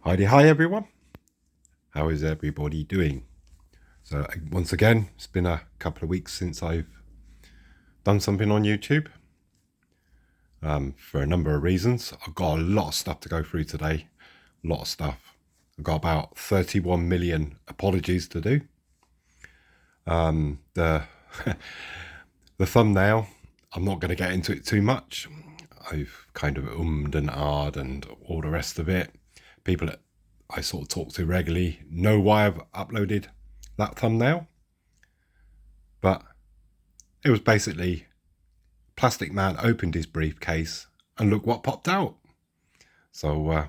Hi everyone. How is everybody doing? So once again, it's been a couple of weeks since I've done something on YouTube for a number of reasons. I've got a lot of stuff to go through today. A lot of stuff. I've got about 31 million apologies to do. The the thumbnail, I'm not going to get into it too much. I've kind of ummed and ahed and all the rest of it. People that I sort of talk to regularly know why I've uploaded that thumbnail. But it was basically Plastic Man opened his briefcase and look what popped out. So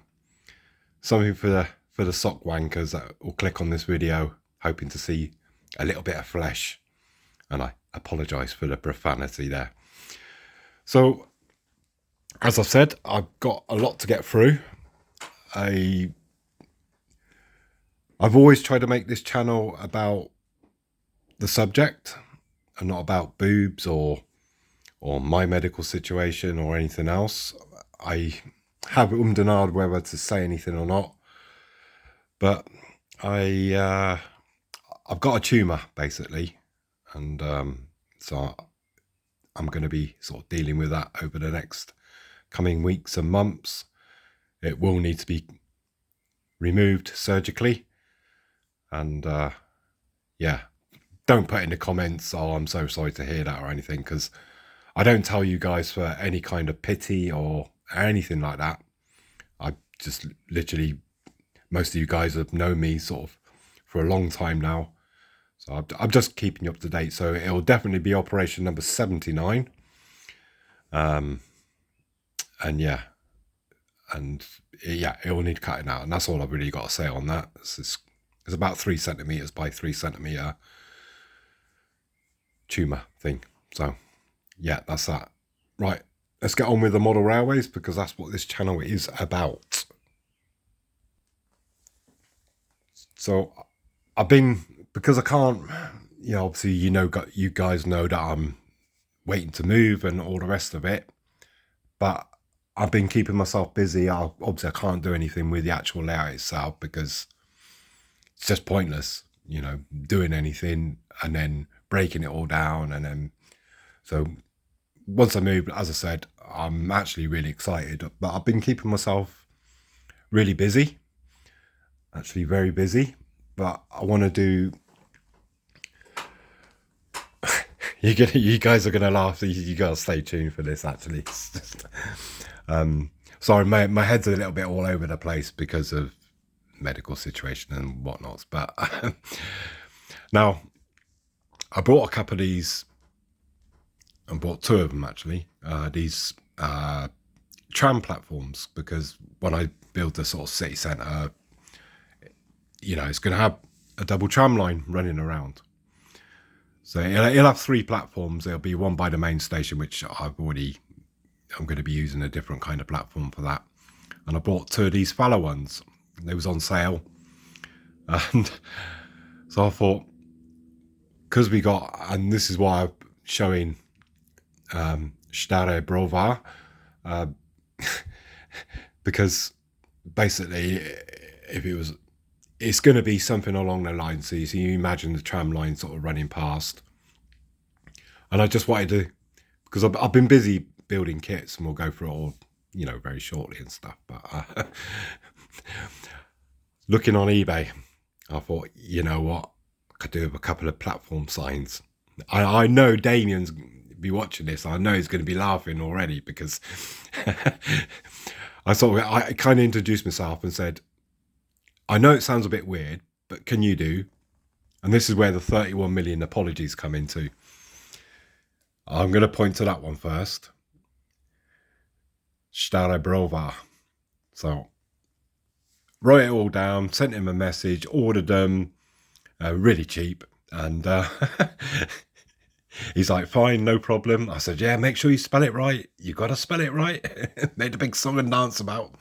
something for the sock wankers that will click on this video hoping to see a little bit of flesh. And I apologise for the profanity there. So, as I've said, I've got a lot to get through. I've always tried to make this channel about the subject and not about boobs or my medical situation or anything else. I have ummed and ahed whether to say anything or not, but I've got a tumour basically, and so I'm going to be sort of dealing with that over the next coming weeks and months. It will need to be removed surgically, and yeah, don't put in the comments, oh, I'm so sorry to hear that or anything, because I don't tell you guys for any kind of pity or anything like that. I just literally, most of you guys have known me sort of for a long time now, so I'm just keeping you up to date. So it'll definitely be operation number 79. And yeah, it will need cutting out, and that's all I've really got to say on that. It's about 3 centimeters by 3 centimeter tumour thing. So yeah, that's that. Right, let's get on with the model railways, because that's what this channel is about. So I've been, because I can't, obviously you guys know that I'm waiting to move and all the rest of it, but I've been keeping myself busy. Obviously I can't do anything with the actual layout itself because it's just pointless, doing anything and then breaking it all down. And then, so once I move, as I said, I'm actually really excited, but I've been keeping myself really busy, actually very busy. But I want to do, you guys are going to laugh. You got to stay tuned for this, actually. Sorry, my head's a little bit all over the place because of medical situation and whatnot. But now I bought a couple of these. I bought 2 of them actually. These tram platforms, because when I build the sort of city centre, it's going to have a double tram line running around. So it'll have 3 platforms. There'll be one by the main station, which I'm going to be using a different kind of platform for that. And I bought 2 of these fallow ones. They was on sale. And so I thought, because we got, and this is why I'm showing Stare Brova, because basically it's going to be something along the lines. So you imagine the tram line sort of running past. And I just wanted to, because I've been busy building kits, and we'll go through it all, very shortly and stuff. But looking on eBay, I thought, you know what, I could do a couple of platform signs. I know Damien's be watching this. I know he's going to be laughing already, because I kind of introduced myself and said, I know it sounds a bit weird, but can you do? And this is where the 31 million apologies come into. I'm going to point to that one first. Stare Brova. So, wrote it all down, sent him a message, ordered them, really cheap. And he's like, fine, no problem. I said, yeah, make sure you spell it right. You got to spell it right. Made a big song and dance about,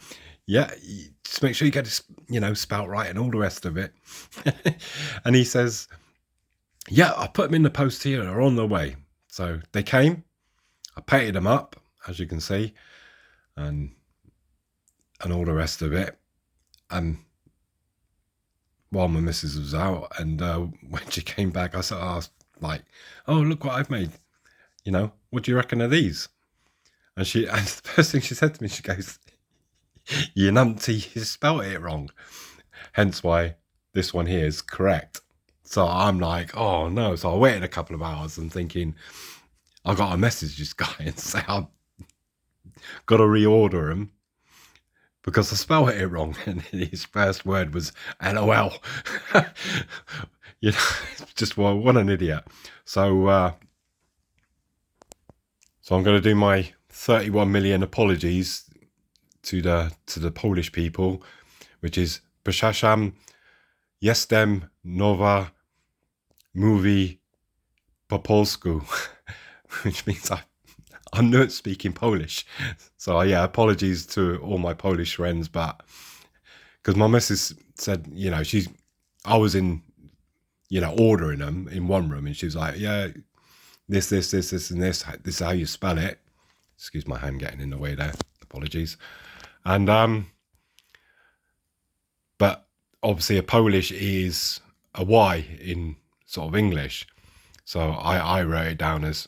yeah, just make sure you get it, spelt right and all the rest of it. And he says, yeah, I put them in the post here. They're on their way. So they came. I painted them up, as you can see, and all the rest of it. while my missus was out, and when she came back, I asked, like, "Oh, look what I've made. What do you reckon of these?" And and the first thing she said to me, she goes, "You numpty, you spelt it wrong." Hence why this one here is correct. So I'm like, oh no. So I waited a couple of hours and thinking, I got to message this guy and say I've got to reorder them because I spelled it wrong. And his first word was LOL. Just what an idiot. So I'm going to do my 31 million apologies to the Polish people, which is Przepraszam, jestem nowa mówi po polsku, which means I'm not speaking Polish. So yeah, apologies to all my Polish friends, but because my missus said, I was in, ordering them in one room, and she was like, yeah, this, and this is how you spell it. Excuse my hand getting in the way there. Apologies. And but obviously a Polish is a Y in sort of English. So I wrote it down as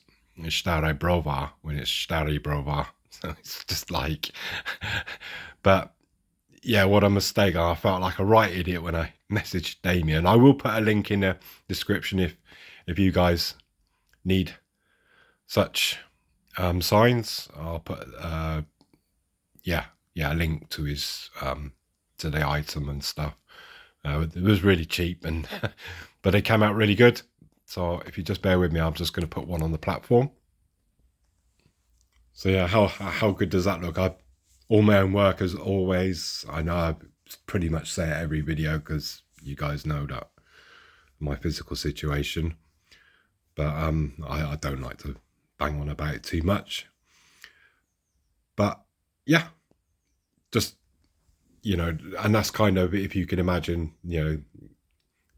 Stare Brova when it's Stary Brova. So it's just like, but yeah, what a mistake. I felt like a right idiot when I messaged Damien. I will put a link in the description if you guys need such signs. I'll put a link to his to the item and stuff. It was really cheap, and but it came out really good. So if you just bear with me, I'm just going to put one on the platform. So yeah, how good does that look? All my own work as always. I know I pretty much say it every video because you guys know that my physical situation. But I don't like to bang on about it too much. But yeah, just and that's kind of, if you can imagine,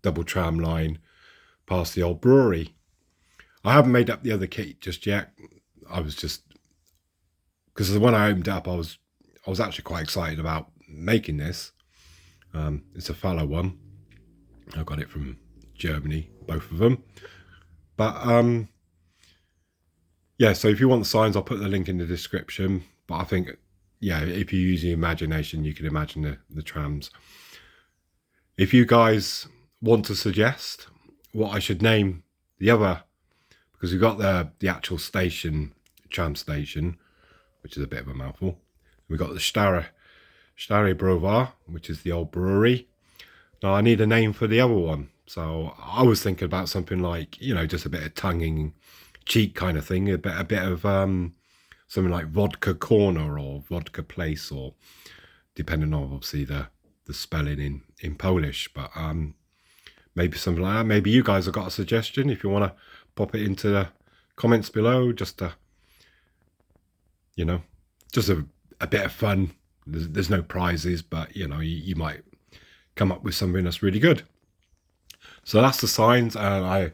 double tram line past the old brewery. I haven't made up the other kit just yet. I was just, because when I opened it up, I was actually quite excited about making this. It's a fallow one. I got it from Germany, both of them. But yeah, so if you want the signs, I'll put the link in the description. But I think, yeah, if you use your imagination, you can imagine the trams. If you guys want to suggest what I should name the other, because we've got the actual station, tram station, which is a bit of a mouthful. We've got the Stare Brova, which is the old brewery. Now I need a name for the other one. So I was thinking about something like, just a bit of tongue-in-cheek kind of thing, a bit of something like Vodka Corner or Vodka Place, or depending on obviously the spelling in Polish. But maybe something like that. Maybe you guys have got a suggestion. If you want to pop it into the comments below, just to, just a bit of fun. There's no prizes, but you might come up with something that's really good. So that's the signs, and I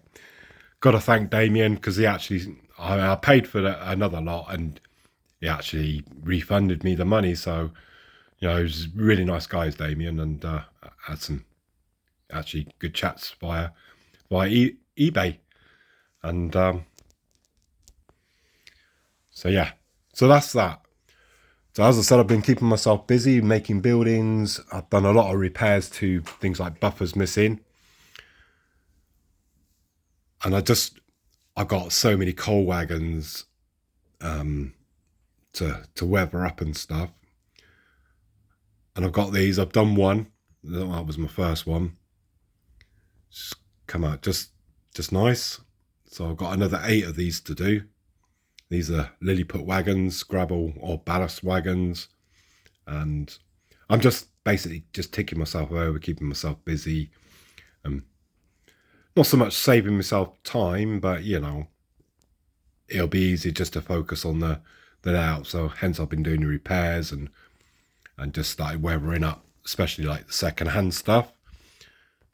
got to thank Damien because he actually, I paid for another lot, and he actually refunded me the money. So he was really nice guys, Damien, and had some actually good chats via eBay, and so yeah, so that's that. So as I said, I've been keeping myself busy making buildings. I've done a lot of repairs to things like buffers missing. And I've got so many coal wagons to weather up and stuff. And I've got these. I've done one. That was my first one. Just come out just nice. So I've got another 8 of these to do. These are Lilliput wagons, gravel or ballast wagons. And I'm just basically just ticking myself over, keeping myself busy. Not so much saving myself time, but it'll be easy just to focus on the layout. So hence I've been doing the repairs and just started weathering up, especially like the second-hand stuff.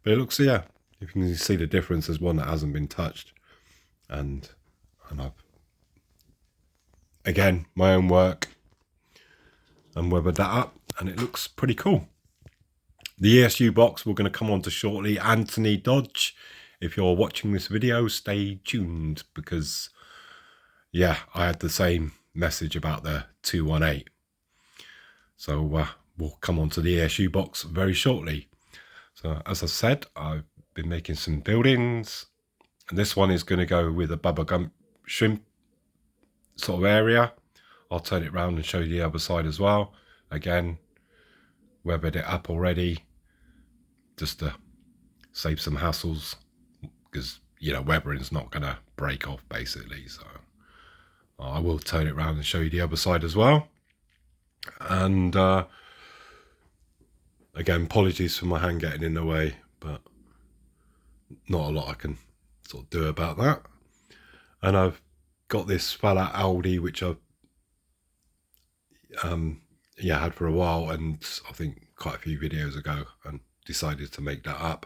But it looks, yeah, you can see the difference. There's one that hasn't been touched, and I've, again, my own work, and weathered that up, and it looks pretty cool. The ESU box we're going to come on to shortly. Anthony Dodge, if you're watching this video, stay tuned, because yeah, I had the same message about the 218. So we'll come on to the ESU box very shortly. So as I said, I've been making some buildings, and this one is going to go with a Bubba Gump shrimp sort of area. I'll turn it around and show you the other side as well. Again, weathered it up already, just to save some hassles, because weathering's not going to break off basically. So I will turn it around and show you the other side as well. And again, apologies for my hand getting in the way, but not a lot I can sort of do about that. And I've got this fella Aldi, which I've had for a while, and I think quite a few videos ago, and decided to make that up.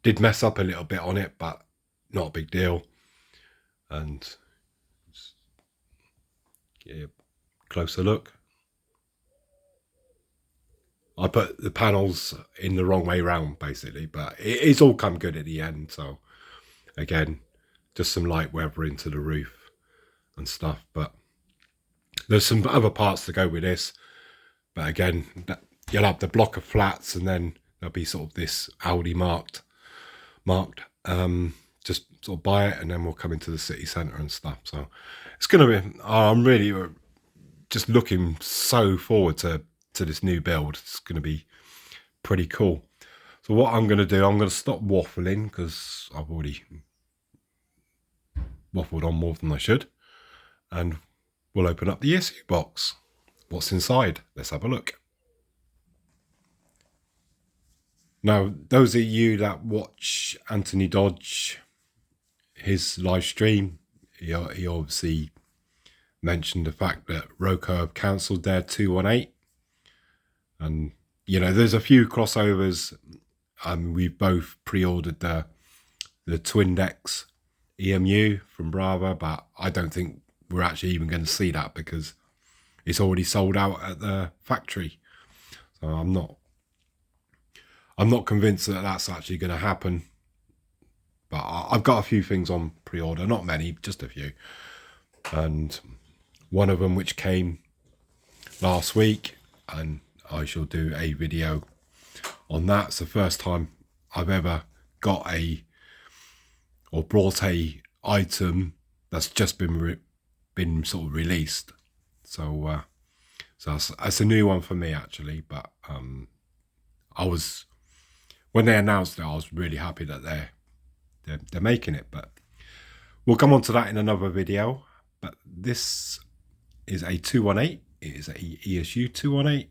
Did mess up a little bit on it, but not a big deal. And get a closer look. I put the panels in the wrong way round basically, but it's all come good at the end. So again, just some light weathering to the roof and stuff, but there's some other parts to go with this. But again, you'll have the block of flats, and then there'll be sort of this Aldi marked. Just sort of buy it, and then we'll come into the city centre and stuff. So it's going to be, I'm really just looking so forward to this new build. It's going to be pretty cool. So what I'm going to do, I'm going to stop waffling, because I've already waffled on more than I should, and we'll open up the ESU box. What's inside? Let's have a look. Now, those of you that watch Anthony Dodge, his live stream, he obviously mentioned the fact that Roco have cancelled their 218. And, there's a few crossovers. We've both pre-ordered the Twindex EMU from Brava, but I don't think we're actually even going to see that, because it's already sold out at the factory. So I'm not convinced that that's actually going to happen. But I've got a few things on pre-order, not many, just a few. And one of them, which came last week, and I shall do a video on that. It's the first time I've ever got brought a item that's just been sort of released. So that's a new one for me actually. But when they announced it, I was really happy that they're making it. But we'll come on to that in another video. But this is a 218. It is a ESU 218.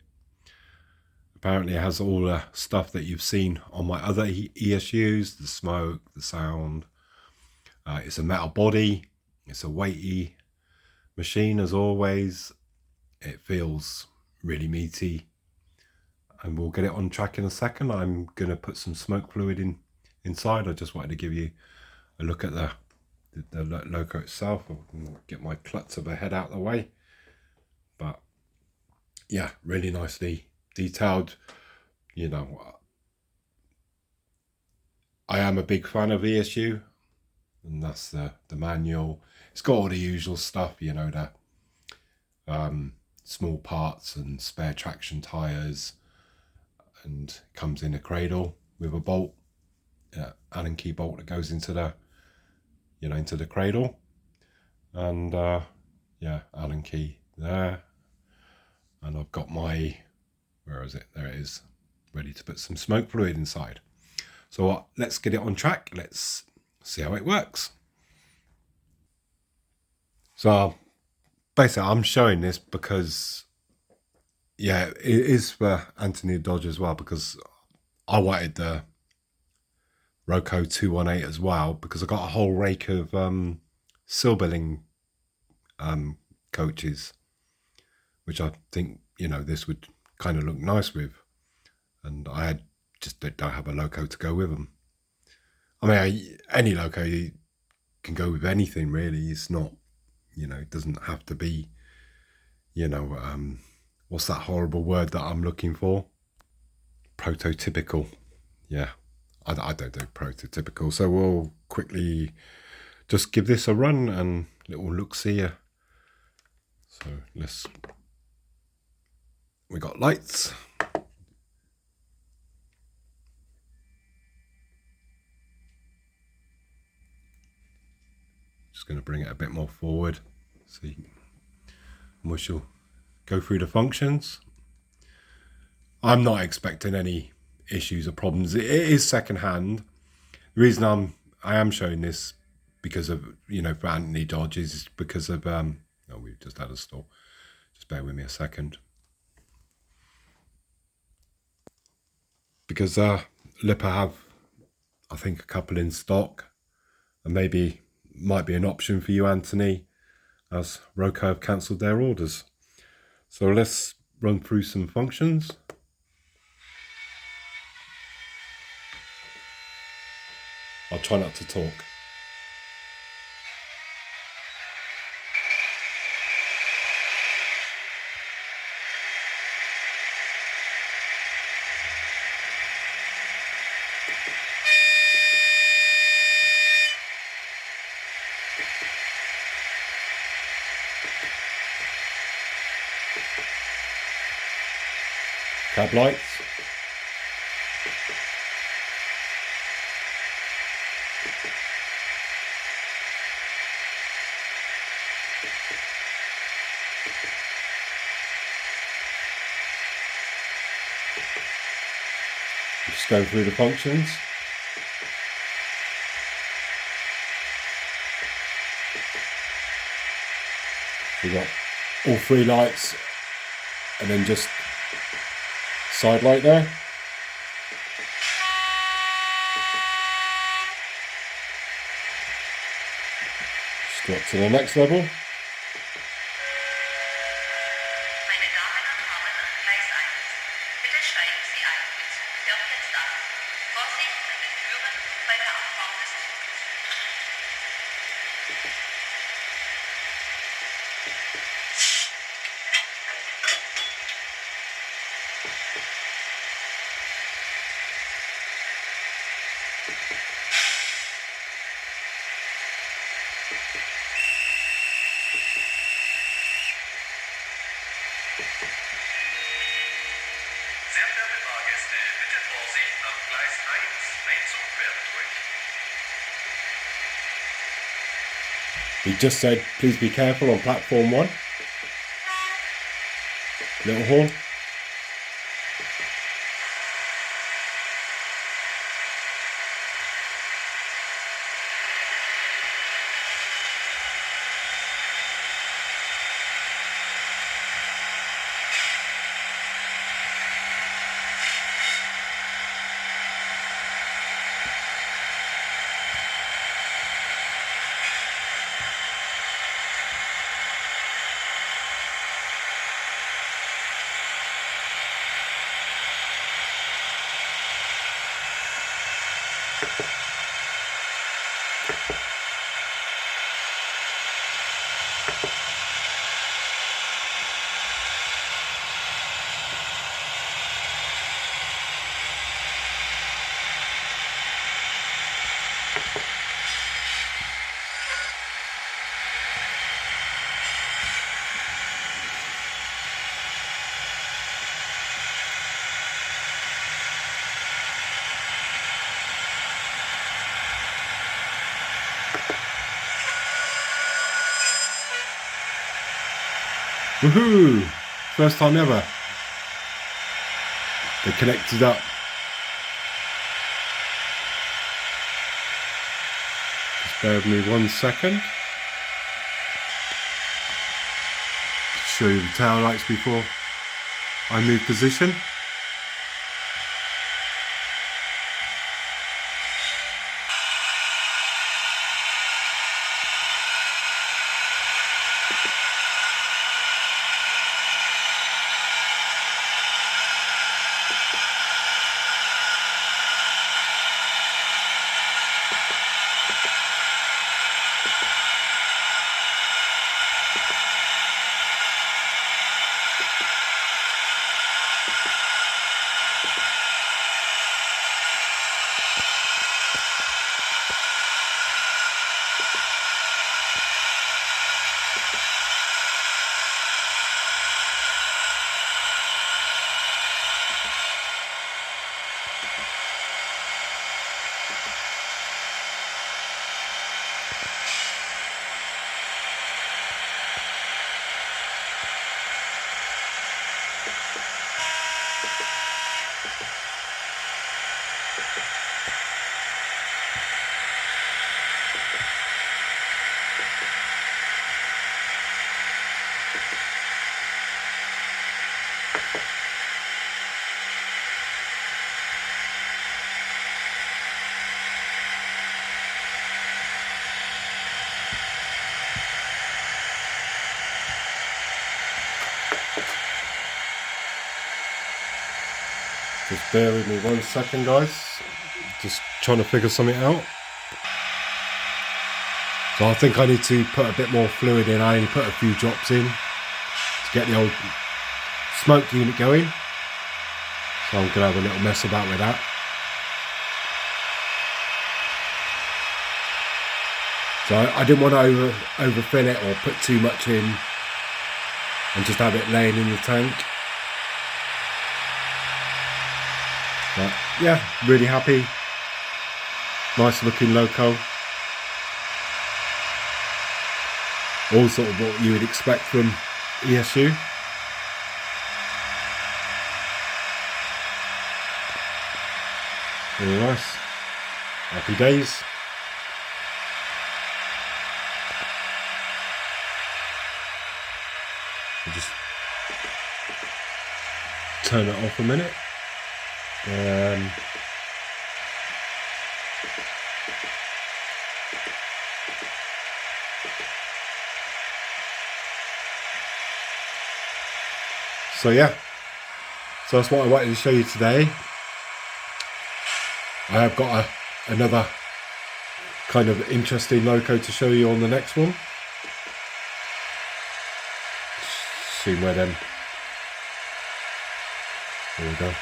Apparently it has all the stuff that you've seen on my other ESUs, the smoke, the sound. It's a metal body. It's a weighty machine as always. It feels really meaty. And we'll get it on track in a second. I'm going to put some smoke fluid inside. I just wanted to give you a look at the Loco itself. I'll get my klutz of a head out of the way. But yeah, really nicely detailed. I am a big fan of ESU, and that's the manual. It's got all the usual stuff, the small parts and spare traction tires, and comes in a cradle with a bolt, Allen key bolt that goes into the into the cradle, and Allen key there. And I've got my, where is it? There it is, ready to put some smoke fluid inside. So let's get it on track. Let's see how it works. So basically I'm showing this because, it is for Anthony Dodge as well, because I wanted the Roco 218 as well, because I got a whole rake of Silberling coaches, which I think, this would kind of look nice with. And I just don't have a Loco to go with them. I mean, any Loco can go with anything really. It's not, it doesn't have to be, what's that horrible word that I'm looking for? prototypical. Yeah, I don't do prototypical. So we'll quickly just give this a run and little look-see. So we got lights. Just going to bring it a bit more forward. See, and we shall go through the functions. I'm not expecting any issues or problems. It is secondhand. The reason I am showing this because of, for Anthony Dodges is because of oh, we've just had a store. Just bear with me a second. Because Lipper have, I think, a couple in stock, and maybe might be an option for you, Anthony, as Roco have cancelled their orders. So let's run through some functions. I'll try not to talk. Cab lights. Just go through the functions. We've got all three lights and then just side light there. Just go up to the next level. Sehr verehrte Fahrgäste, bitte Vorsicht, ab Gleis 1, ein Zug fährt durch. He just said, please be careful on platform 1. Little horn. Woohoo! First time ever. They connected up. Just bear with me 1 second. Show you the tail lights before I move position. Just bear with me 1 second, guys. Just trying to figure something out. So I think I need to put a bit more fluid in. I only put a few drops in to get the old smoke unit going. So I'm going to have a little mess about with that. So I didn't want to overfill it or put too much in and just have it laying in the tank. But yeah, really happy. Nice looking loco. All sort of what you would expect from ESU. Really nice. Happy days. I'll just turn it off a minute. So yeah, so that's what I wanted to show you today. I have got another kind of interesting loco to show you on the next one. See where then. There we go.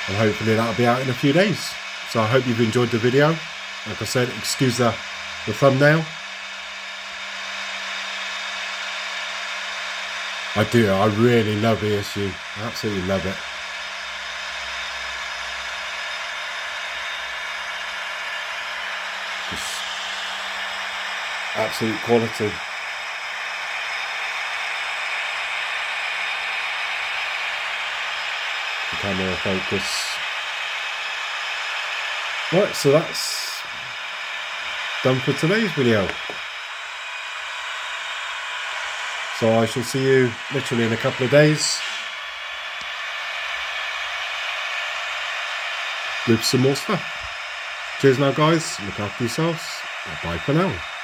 And hopefully that'll be out in a few days. So I hope you've enjoyed the video. Like I said, excuse the thumbnail. I do, I really love ESU. I absolutely love it. Just absolute quality. The camera focus. Right, so that's done for today's video. So I shall see you literally in a couple of days with some more stuff. Cheers now, guys. Look after yourselves. Bye for now.